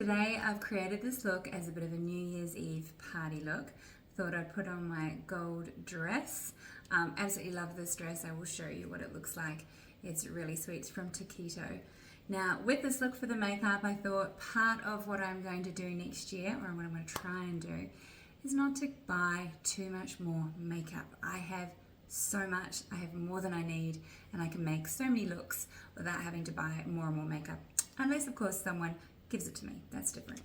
today I've created this look as a bit of a New Year's Eve party look. Thought I'd put on my gold dress. Absolutely love this dress. I will show you what it looks like. It's really sweet. It's from Taquito. Now with this look for the makeup, I thought part of what I'm going to do next year, or what I'm going to try and do, is not to buy too much more makeup. I have so much, I have more than I need, and I can make so many looks without having to buy more and more makeup. Unless of course someone gives it to me, that's different.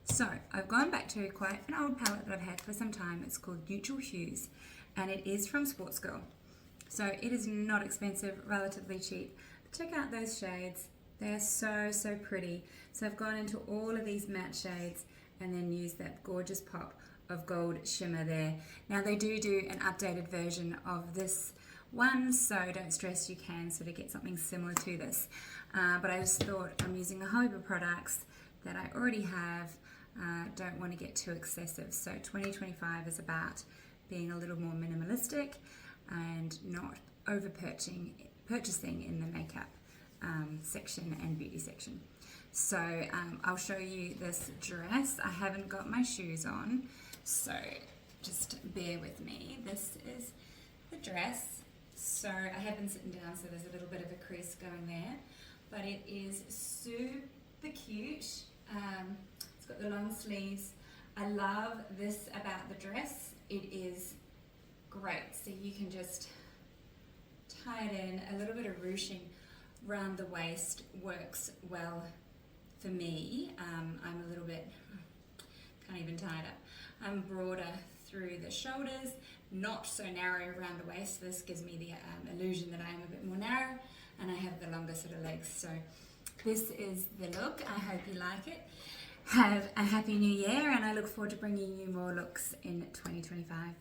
So I've gone back to quite an old palette that I've had for some time. It's called Neutral Hues, and it is from Sportsgirl. So it is not expensive, relatively cheap. But check out those shades. They are so pretty. So I've gone into all of these matte shades and then used that gorgeous pop of gold shimmer there. Now they do an updated version of this one, so don't stress, you can sort of get something similar to this. But I just thought I'm using the Holme Beauty products that I already have. Don't want to get too excessive. So 2025 is about being a little more minimalistic and not over purchasing in the makeup section and beauty section. So I'll show you this dress. I haven't got my shoes on, so just bear with me. This is the dress. So I have been sitting down, so there's a little bit of a crease going there, but it is super cute. It's got the long sleeves. I love this about the dress. It is great, so you can just tie it in. A little bit of ruching around the waist works well for me. I'm a little bit, can't even tie it up. I'm broader through the shoulders, not so narrow around the waist. This gives me the illusion that I am a bit more narrow, and I have the longer sort of legs. So this is the look. I hope you like it. Have a happy new year, and I look forward to bringing you more looks in 2025.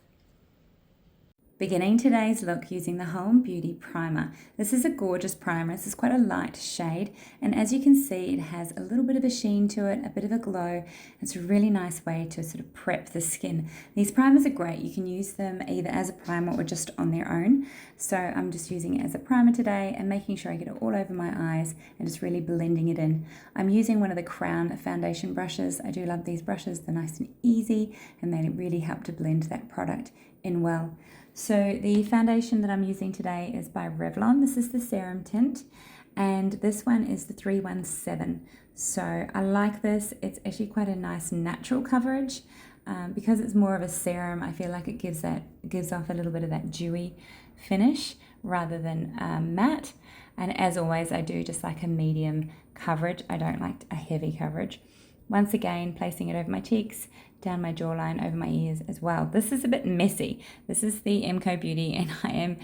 Beginning today's look using the Holme Beauty Primer. This is a gorgeous primer. This is quite a light shade, and as you can see, it has a little bit of a sheen to it, a bit of a glow. It's a really nice way to sort of prep the skin. These primers are great. You can use them either as a primer or just on their own. So I'm just using it as a primer today and making sure I get it all over my eyes and just really blending it in. I'm using one of the Crown foundation brushes. I do love these brushes. They're nice and easy, and they really help to blend that product in well. So the foundation that I'm using today is by Revlon. This is the Serum Tint, and this one is the 317. So I like this. It's actually quite a nice natural coverage. Because it's more of a serum, I feel like it gives off a little bit of that dewy finish rather than matte. And as always, I do just like a medium coverage. I don't like a heavy coverage. Once again, placing it over my cheeks, down my jawline, over my ears as well. This is a bit messy. This is the McoBeauty, and I am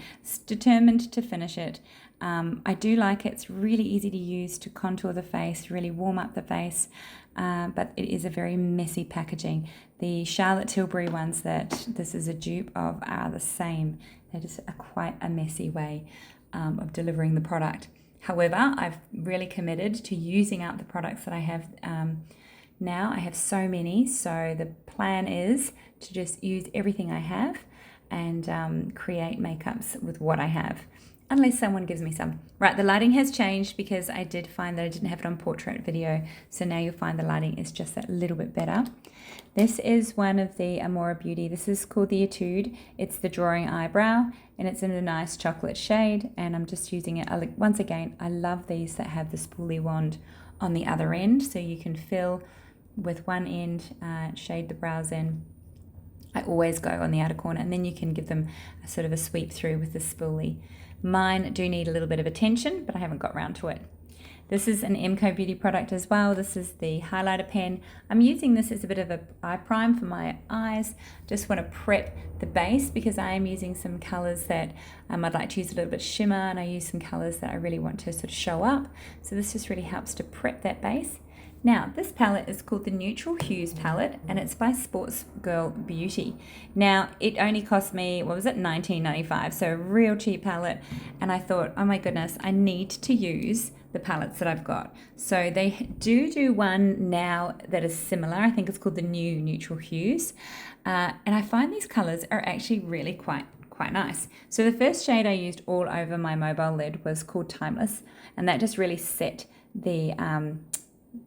determined to finish it. I do like it. It's really easy to use to contour the face, really warm up the face, but it is a very messy packaging. The Charlotte Tilbury ones that this is a dupe of are the same. They're just quite a messy way of delivering the product. However, I've really committed to using up the products that I have now. I have so many, so the plan is to just use everything I have and create makeups with what I have, unless someone gives me some. Right, the lighting has changed because I did find that I didn't have it on portrait video, so now you'll find the lighting is just that little bit better. This is one of the Amora Beauty. This is called the Etuide. It's the drawing eyebrow, and it's in a nice chocolate shade, and I'm just using it. Once again, I love these that have the spoolie wand on the other end, so you can fill with one end, shade the brows in. I always go on the outer corner, and then you can give them a sort of a sweep through with the spoolie. Mine do need a little bit of attention, but I haven't got around to it. This is an McoBeauty product as well. This is the highlighter pen. I'm using this as a bit of an eye prime for my eyes. Just want to prep the base because I am using some colors that I'd like to use a little bit of shimmer, and I use some colors that I really want to sort of show up. So this just really helps to prep that base. Now, this palette is called the Neutral Hues palette, and it's by Sportsgirl Beauty. Now, it only cost me, what was it, $19.95, so a real cheap palette. And I thought, oh my goodness, I need to use the palettes that I've got. So they do one now that is similar. I think it's called the New Neutral Hues. And I find these colors are actually really quite nice. So the first shade I used all over my mobile lid was called Timeless, and that just really set the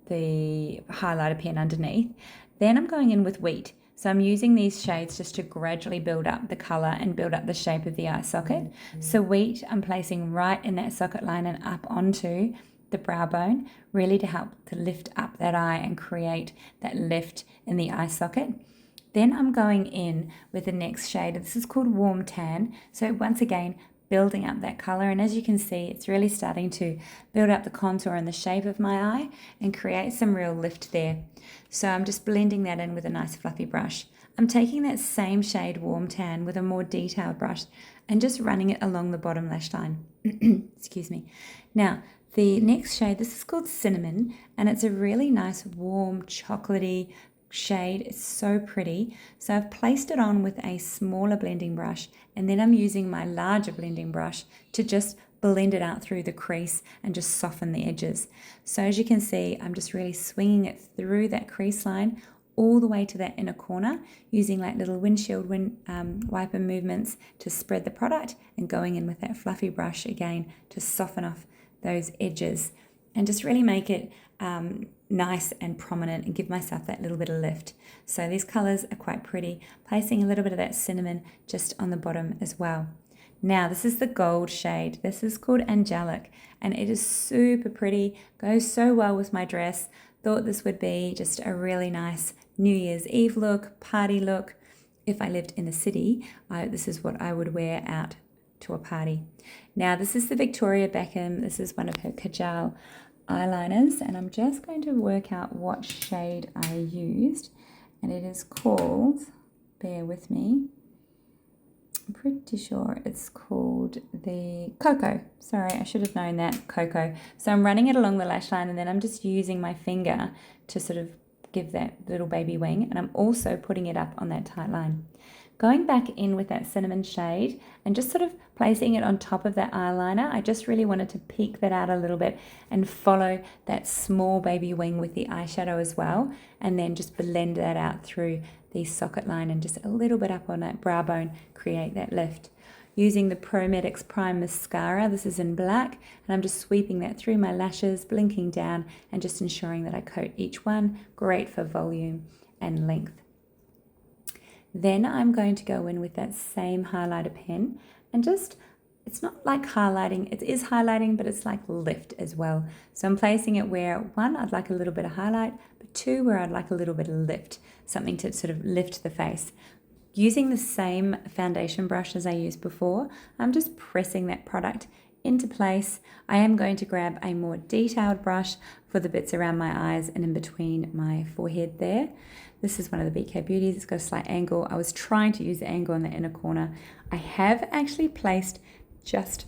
the highlighter pen underneath. Then I'm going in with Wheat. So I'm using these shades just to gradually build up the colour and build up the shape of the eye socket. So Wheat I'm placing right in that socket line and up onto the brow bone, really to help to lift up that eye and create that lift in the eye socket. Then I'm going in with the next shade. This is called Warm Tan. So once again, building up that color, and as you can see, it's really starting to build up the contour and the shape of my eye and create some real lift there. So I'm just blending that in with a nice fluffy brush. I'm taking that same shade Warm Tan with a more detailed brush and just running it along the bottom lash line. Excuse me. Now the next shade, this is called Cinnamon, and it's a really nice warm chocolatey shade. It's so pretty. So I've placed it on with a smaller blending brush, and then I'm using my larger blending brush to just blend it out through the crease and just soften the edges. So as you can see, I'm just really swinging it through that crease line all the way to that inner corner, using like little windshield wiper movements to spread the product, and going in with that fluffy brush again to soften off those edges and just really make it nice and prominent and give myself that little bit of lift. So these colors are quite pretty, placing a little bit of that cinnamon just on the bottom as well. Now this is the gold shade. This is called Angelic, and it is super pretty, goes so well with my dress. Thought this would be just a really nice New Year's Eve look, party look. If I lived in the city, this is what I would wear out to a party. Now this is the Victoria Beckham. This is one of her Kajal eyeliners, and I'm just going to work out what shade I used, and it is called, bear with me, I'm pretty sure it's called the Cocoa. Sorry, I should have known that, Cocoa. So I'm running it along the lash line, and then I'm just using my finger to sort of give that little baby wing, and I'm also putting it up on that tight line. Going back in with that cinnamon shade and just sort of placing it on top of that eyeliner, I just really wanted to peek that out a little bit and follow that small baby wing with the eyeshadow as well, and then just blend that out through the socket line and just a little bit up on that brow bone, create that lift. Using the Prometics Prime Mascara, this is in black, and I'm just sweeping that through my lashes, blinking down, and just ensuring that I coat each one. Great for volume and length. Then I'm going to go in with that same highlighter pen and just, it's not like highlighting, it is highlighting, but it's like lift as well. So I'm placing it where, one, I'd like a little bit of highlight, but two, where I'd like a little bit of lift, something to sort of lift the face. Using the same foundation brush as I used before, I'm just pressing that product into place. I am going to grab a more detailed brush for the bits around my eyes and in between my forehead there. This is one of the McoBeauty. It's got a slight angle. I was trying to use the angle in the inner corner. I have actually placed just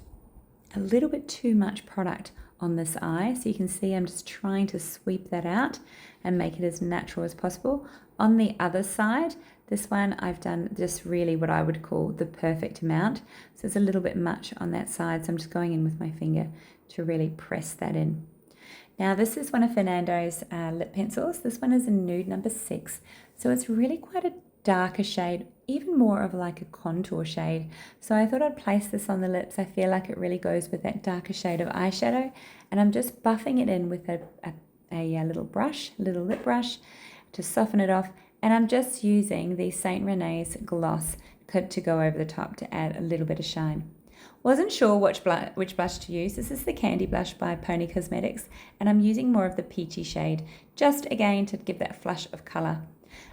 a little bit too much product on this eye. So you can see I'm just trying to sweep that out and make it as natural as possible. On the other side, this one I've done just really what I would call the perfect amount. So it's a little bit much on that side. So I'm just going in with my finger to really press that in. Now this is one of Fernando's lip pencils. This one is in nude number 6. So it's really quite a darker shade, even more of like a contour shade. So I thought I'd place this on the lips. I feel like it really goes with that darker shade of eyeshadow. And I'm just buffing it in with a little brush, a little lip brush to soften it off. And I'm just using the St. Renais gloss to go over the top to add a little bit of shine. Wasn't sure which blush to use. This is the Candy Blush by Pony Cosmetics, and I'm using more of the peachy shade, just again to give that flush of colour.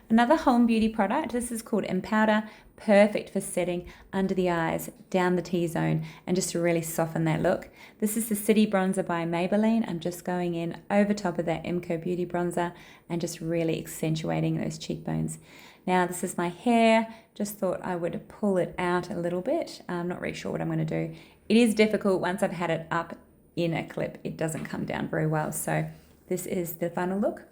Another Holme Beauty product, this is called Empowder, perfect for setting under the eyes, down the T-zone, and just to really soften that look. This is the City Bronzer by Maybelline. I'm just going in over top of that McoBeauty bronzer and just really accentuating those cheekbones. Now this is my hair. Just thought I would pull it out a little bit. I'm not really sure what I'm going to do. It is difficult once I've had it up in a clip. It doesn't come down very well. So this is the final look.